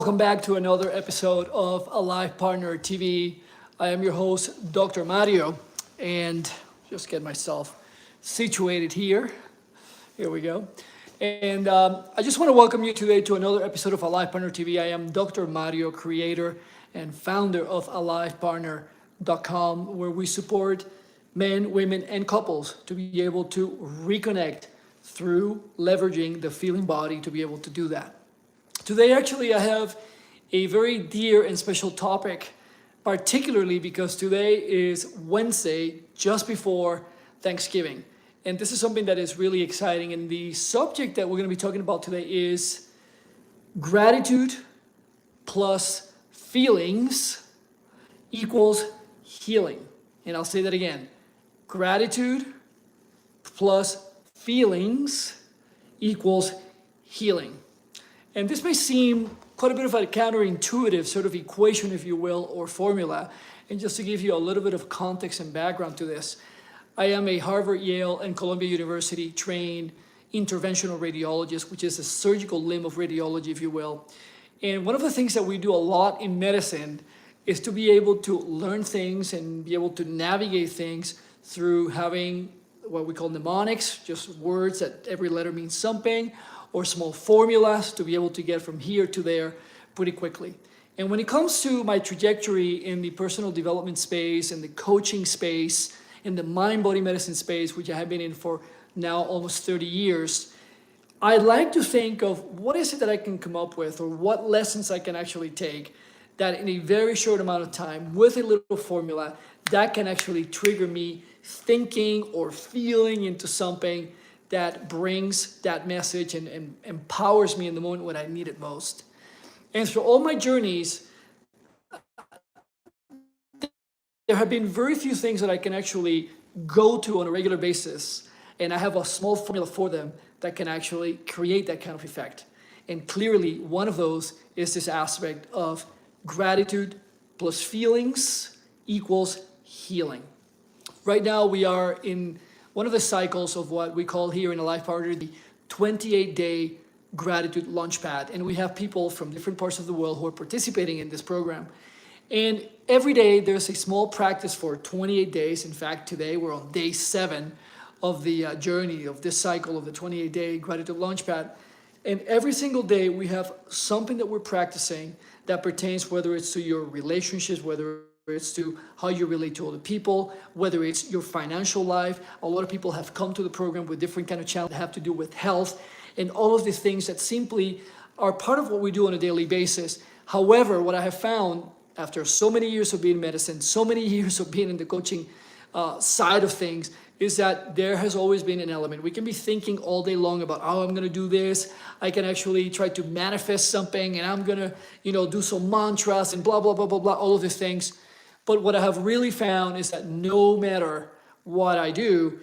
Welcome back to another episode of Alive Partner TV. I am your host, Dr. Mario, and just get myself situated here. Here we go. And I just want to welcome you today to another episode of Alive Partner TV. I am Dr. Mario, creator and founder of AlivePartner.com, where we support men, women, and couples to be able to reconnect through leveraging the feeling body to be able to do that. Today, actually, I have a very dear and special topic, particularly because today is Wednesday, just before Thanksgiving. And this is something that is really exciting. And the subject that we're going to be talking about today is gratitude plus feelings equals healing. And I'll say that again. Gratitude plus feelings equals healing. And this may seem quite a bit of a counterintuitive sort of equation, if you will, or formula. And just to give you a little bit of context and background to this, I am a Harvard, Yale, and Columbia University trained interventional radiologist, which is a surgical limb of radiology, if you will. And one of the things that we do a lot in medicine is to be able to learn things and be able to navigate things through having what we call mnemonics, just words that every letter means something, or small formulas to be able to get from here to there pretty quickly. And when it comes to my trajectory in the personal development space, in the coaching space, in the mind-body medicine space, which I have been in for now almost 30 years, I like to think of what is it that I can come up with, or what lessons I can actually take that in a very short amount of time with a little formula that can actually trigger me thinking or feeling into something that brings that message and empowers me in the moment when I need it most. And through all my journeys, there have been very few things that I can actually go to on a regular basis, and I have a small formula for them that can actually create that kind of effect. And clearly, one of those is this aspect of gratitude plus feelings equals healing. Right now, we are in one of the cycles of what we call here in Alive Partner the 28-day gratitude launchpad. And we have people from different parts of the world who are participating in this program. And every day there's a small practice for 28 days. In fact, today we're on day 7 of the journey of this cycle of the 28-day gratitude launchpad. And every single day we have something that we're practicing that pertains, whether it's to your relationships, whether it's to how you relate to other people, whether it's your financial life. A lot of people have come to the program with different kind of challenges that have to do with health and all of these things that simply are part of what we do on a daily basis. However, what I have found after so many years of being in medicine, so many years of being in the coaching side of things, is that there has always been an element. We can be thinking all day long about, oh, I'm going to do this. I can actually try to manifest something, and I'm going to, do some mantras and blah, blah, blah, blah, blah, all of these things. But what I have really found is that no matter what I do,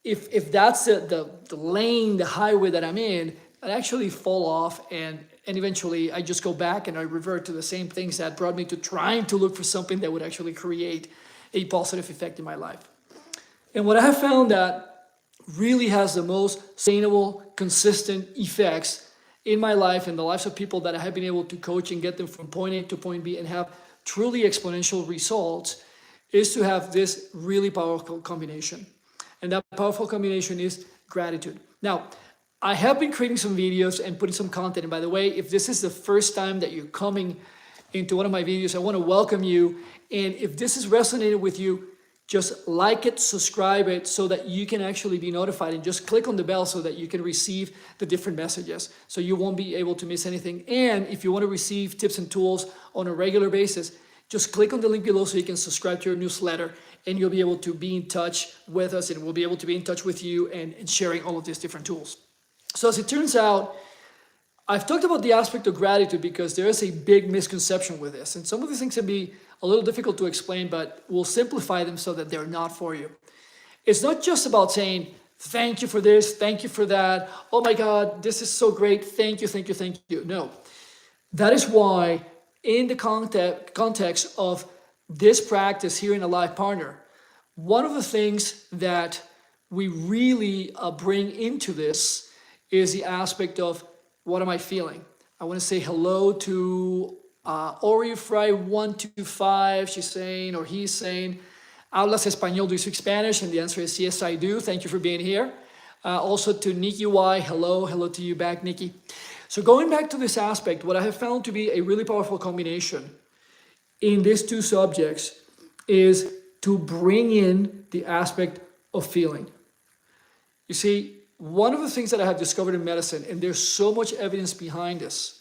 if that's the lane, the highway that I'm in, I actually fall off, and eventually I just go back and I revert to the same things that brought me to trying to look for something that would actually create a positive effect in my life. And what I have found that really has the most sustainable, consistent effects in my life and the lives of people that I have been able to coach and get them from point A to point B and have truly exponential results is to have this really powerful combination. And that powerful combination is gratitude. Now, I have been creating some videos and putting some content. And by the way, if this is the first time that you're coming into one of my videos, I want to welcome you. And if this has resonated with you, just like it, subscribe it so that you can actually be notified, and just click on the bell so that you can receive the different messages so you won't be able to miss anything. And if you want to receive tips and tools on a regular basis, just click on the link below so you can subscribe to your newsletter, and you'll be able to be in touch with us, and we'll be able to be in touch with you and sharing all of these different tools. So as it turns out, I've talked about the aspect of gratitude because there is a big misconception with this. And some of these things can be a little difficult to explain, but we'll simplify them so that they're not for you. It's not just about saying, thank you for this, thank you for that. Oh my God, this is so great. Thank you, thank you, thank you. No, that is why in the context of this practice here in Alive Partner, one of the things that we really bring into this is the aspect of what am I feeling? I want to say hello to Orifry125. She's saying, or he's saying, ¿Hablas español? Do you speak Spanish? And the answer is yes, I do. Thank you for being here. Also to Nikki Y, hello to you back, Nikki. So going back to this aspect, what I have found to be a really powerful combination in these two subjects is to bring in the aspect of feeling. You see, one of the things that I have discovered in medicine, and there's so much evidence behind this,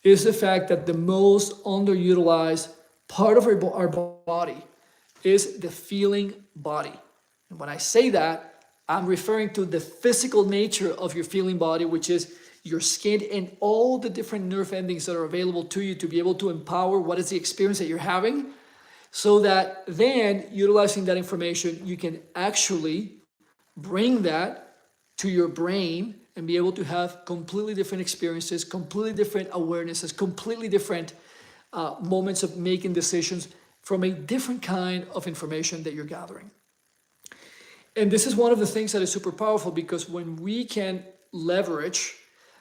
is the fact that the most underutilized part of our body is the feeling body. And when I say that, I'm referring to the physical nature of your feeling body, which is your skin and all the different nerve endings that are available to you to be able to empower what is the experience that you're having, so that then, utilizing that information, you can actually bring that to your brain and be able to have completely different experiences, completely different awarenesses, completely different moments of making decisions from a different kind of information that you're gathering. And this is one of the things that is super powerful, because when we can leverage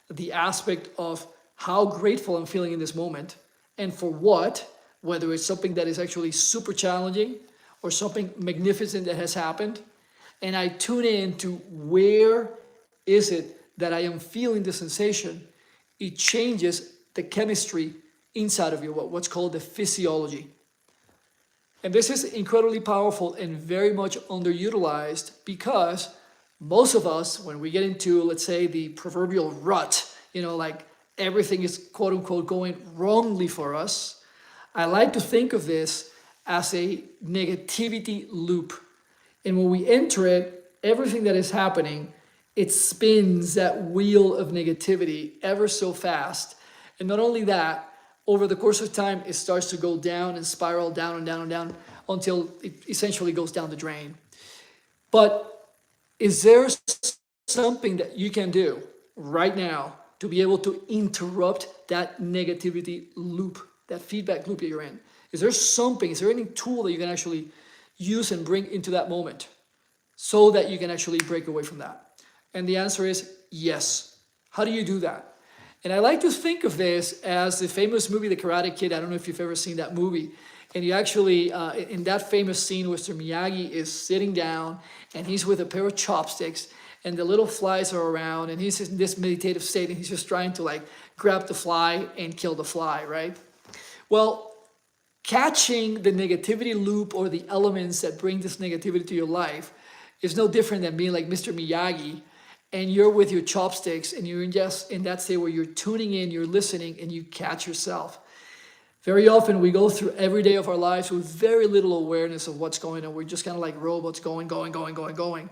the aspect of how grateful I'm feeling in this moment and for what, whether it's something that is actually super challenging or something magnificent that has happened, and I tune in to where is it that I am feeling the sensation, it changes the chemistry inside of you, what's called the physiology. And this is incredibly powerful and very much underutilized, because most of us, when we get into, let's say, the proverbial rut, like everything is quote unquote going wrongly for us, I like to think of this as a negativity loop. And when we enter it, everything that is happening, it spins that wheel of negativity ever so fast. And not only that, over the course of time, it starts to go down and spiral down and down and down until it essentially goes down the drain. But is there something that you can do right now to be able to interrupt that negativity loop, that feedback loop that you're in? Is there any tool that you can actually use and bring into that moment so that you can actually break away from that? And the answer is yes. How do you do that? And I like to think of this as the famous movie, The Karate Kid. I don't know if you've ever seen that movie. And you actually, in that famous scene, Mr. Miyagi is sitting down and he's with a pair of chopsticks and the little flies are around and he's in this meditative state and he's just trying to grab the fly and kill the fly, right? Well, catching the negativity loop or the elements that bring this negativity to your life is no different than being like Mr. Miyagi, and you're with your chopsticks and you're just in that state where you're tuning in, you're listening, and you catch yourself. Very often we go through every day of our lives with very little awareness of what's going on. We're just kind of like robots going.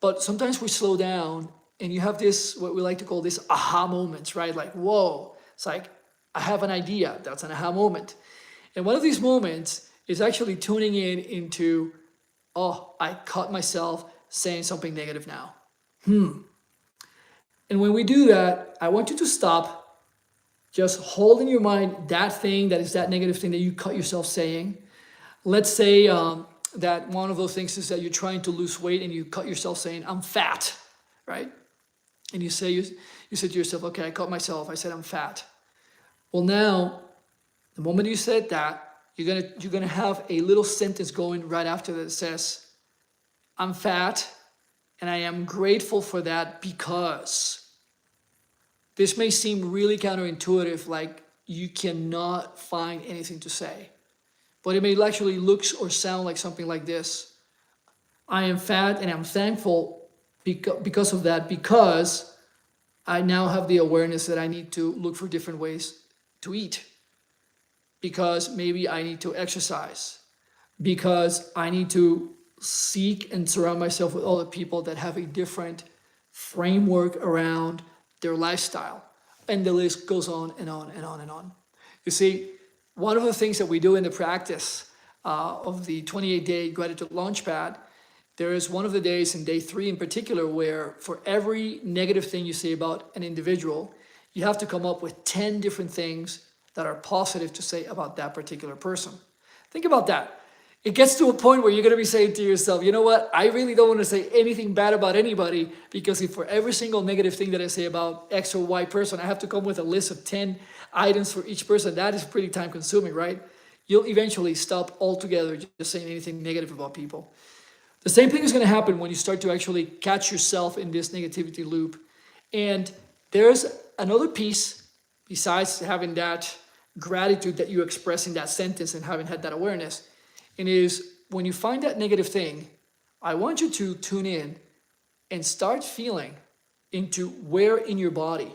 But sometimes we slow down and you have this, what we like to call this aha moments, right? Like, whoa, it's like, I have an idea. That's an aha moment. And one of these moments is actually tuning in into, oh, I caught myself saying something negative now. And when we do that, I want you to stop, just hold in your mind that thing that is that negative thing that you caught yourself saying. Let's say that one of those things is that you're trying to lose weight and you caught yourself saying, I'm fat, right? And you said to yourself, okay, I caught myself, I said I'm fat. Well, now, the moment you said that, you're gonna have a little sentence going right after that says, I'm fat, and I am grateful for that because. This may seem really counterintuitive, like you cannot find anything to say, but it may actually look or sound like something like this. I am fat and I'm thankful because of that, because I now have the awareness that I need to look for different ways to eat, because maybe I need to exercise, because I need to seek and surround myself with other people that have a different framework around their lifestyle. And the list goes on and on and on and on. You see, one of the things that we do in the practice of the 28-day gratitude launchpad, there is one of the days in day 3 in particular where for every negative thing you say about an individual, you have to come up with 10 different things that are positive to say about that particular person. Think about that. It gets to a point where you're going to be saying to yourself, you know what? I really don't want to say anything bad about anybody, because if for every single negative thing that I say about X or Y person, I have to come with a list of 10 items for each person, that is pretty time consuming, right? You'll eventually stop altogether just saying anything negative about people. The same thing is going to happen when you start to actually catch yourself in this negativity loop. And there's another piece besides having that gratitude that you express in that sentence and having had that awareness. And is when you find that negative thing, I want you to tune in and start feeling into where in your body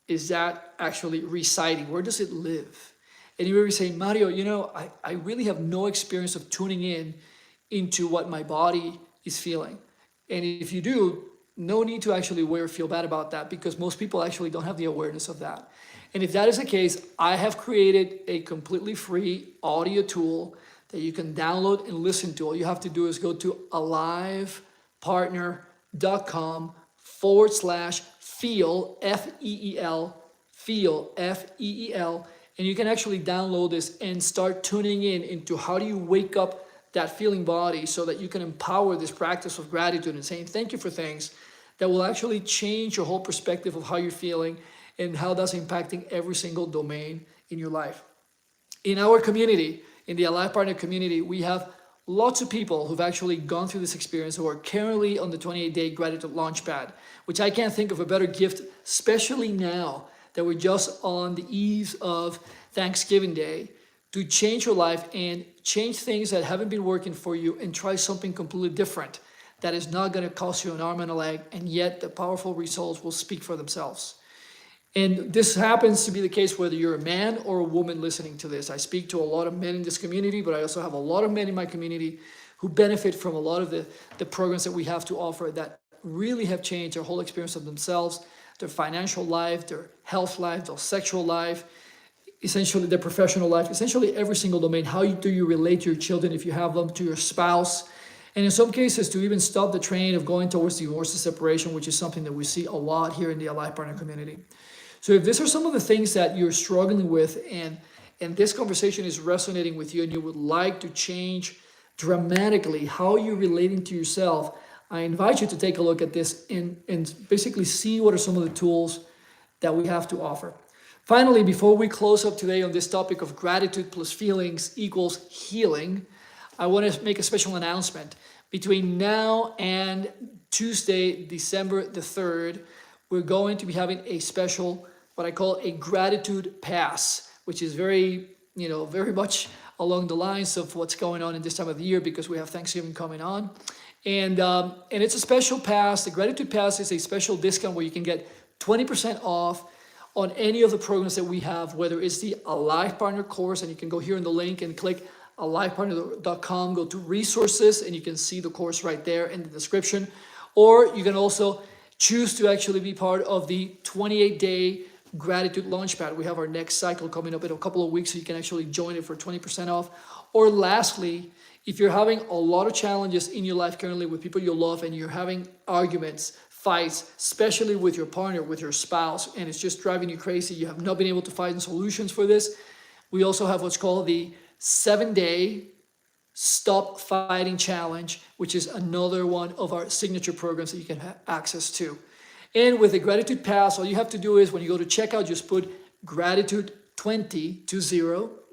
is that actually residing? Where does it live? And you may be saying, Mario, I really have no experience of tuning in into what my body is feeling. And if you do, no need to actually worry or feel bad about that, because most people actually don't have the awareness of that. And if that is the case, I have created a completely free audio tool that you can download and listen to. All you have to do is go to alivepartner.com/feel, F-E-E-L, feel, F-E-E-L, and you can actually download this and start tuning in into how do you wake up that feeling body so that you can empower this practice of gratitude and saying thank you for things that will actually change your whole perspective of how you're feeling and how that's impacting every single domain in your life. In our community, in the Alive Partner community, we have lots of people who've actually gone through this experience who are currently on the 28-day gratitude launchpad, which I can't think of a better gift, especially now that we're just on the eve of Thanksgiving Day, to change your life and change things that haven't been working for you and try something completely different that is not going to cost you an arm and a leg, and yet the powerful results will speak for themselves. And this happens to be the case whether you're a man or a woman listening to this. I speak to a lot of men in this community, but I also have a lot of men in my community who benefit from a lot of the programs that we have to offer that really have changed their whole experience of themselves, their financial life, their health life, their sexual life, essentially their professional life, essentially every single domain. How do you relate to your children if you have them, to your spouse, and in some cases to even stop the train of going towards divorce and separation, which is something that we see a lot here in the Alive Partner community. So if these are some of the things that you're struggling with and this conversation is resonating with you and you would like to change dramatically how you're relating to yourself, I invite you to take a look at this and basically see what are some of the tools that we have to offer. Finally, before we close up today on this topic of gratitude plus feelings equals healing, I want to make a special announcement. Between now and Tuesday, December the 3rd, we're going to be having a special, what I call a gratitude pass, which is very much along the lines of what's going on in this time of the year because we have Thanksgiving coming on. And it's a special pass. The gratitude pass is a special discount where you can get 20% off on any of the programs that we have, whether it's the Alive Partner course, and you can go here in the link and click alivepartner.com, go to resources, and you can see the course right there in the description. Or you can also choose to actually be part of the 28-day gratitude launchpad. We have our next cycle coming up in a couple of weeks, so you can actually join it for 20% off. Or lastly, if you're having a lot of challenges in your life currently with people you love and you're having arguments, fights, especially with your partner, with your spouse, and it's just driving you crazy, you have not been able to find solutions for this, we also have what's called the 7-day Stop Fighting Challenge, which is another one of our signature programs that you can have access to. And with the Gratitude Pass, all you have to do is when you go to checkout, just put Gratitude 20,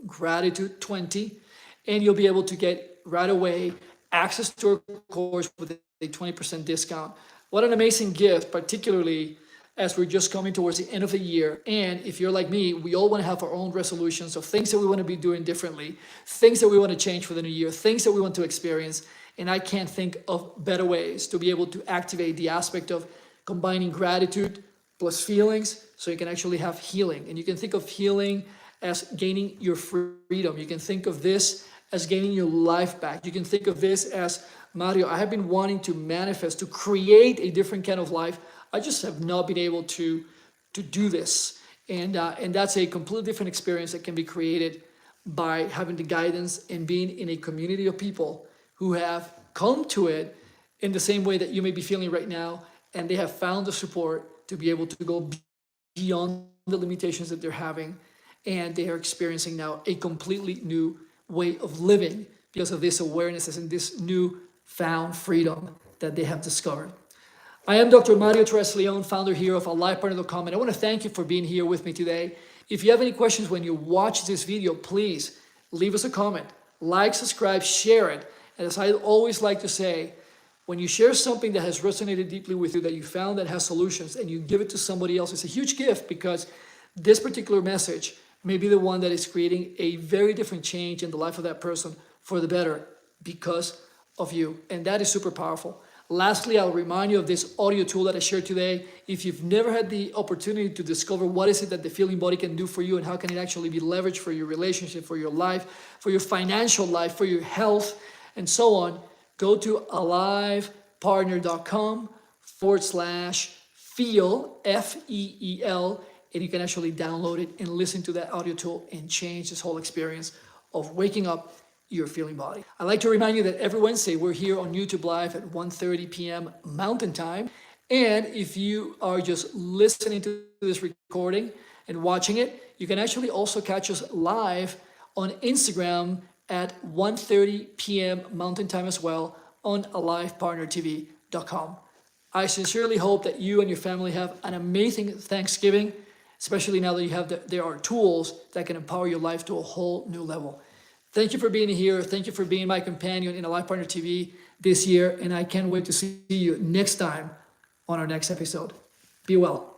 Gratitude 20, and you'll be able to get right away access to our course with a 20% discount. What an amazing gift, particularly as we're just coming towards the end of the year. And if you're like me, we all want to have our own resolutions of things that we want to be doing differently, things that we want to change for the new year, things that we want to experience. And I can't think of better ways to be able to activate the aspect of combining gratitude plus feelings so you can actually have healing. And you can think of healing as gaining your freedom. You can think of this as gaining your life back. You can think of this as, Mario, I have been wanting to manifest, to create a different kind of life. I just have not been able to do this. And that's a completely different experience that can be created by having the guidance and being in a community of people who have come to it in the same way that you may be feeling right now, and they have found the support to be able to go beyond the limitations that they're having, and they are experiencing now a completely new way of living because of these awarenesses and this new found freedom that they have discovered. I am Dr. Mario Torres Leon, founder here of AlivePartner.com, and I want to thank you for being here with me today. If you have any questions when you watch this video, please leave us a comment, like, subscribe, share it. And as I always like to say, when you share something that has resonated deeply with you, that you found that has solutions, and you give it to somebody else, it's a huge gift, because this particular message may be the one that is creating a very different change in the life of that person for the better because of you. And that is super powerful. Lastly, I'll remind you of this audio tool that I shared today. If you've never had the opportunity to discover what is it that the Feeling Body can do for you and how can it actually be leveraged for your relationship, for your life, for your financial life, for your health, and so on, go to alivepartner.com/feel, F-E-E-L, and you can actually download it and listen to that audio tool and change this whole experience of waking up your feeling body. I'd like to remind you that every Wednesday we're here on YouTube Live at 1:30 p.m. Mountain Time. And if you are just listening to this recording and watching it, you can actually also catch us live on Instagram at 1:30 p.m. Mountain Time as well on AlivePartnerTV.com. I sincerely hope that you and your family have an amazing Thanksgiving, especially now that there are tools that can empower your life to a whole new level. Thank you for being here. Thank you for being my companion in Alive Partner TV this year. And I can't wait to see you next time on our next episode. Be well.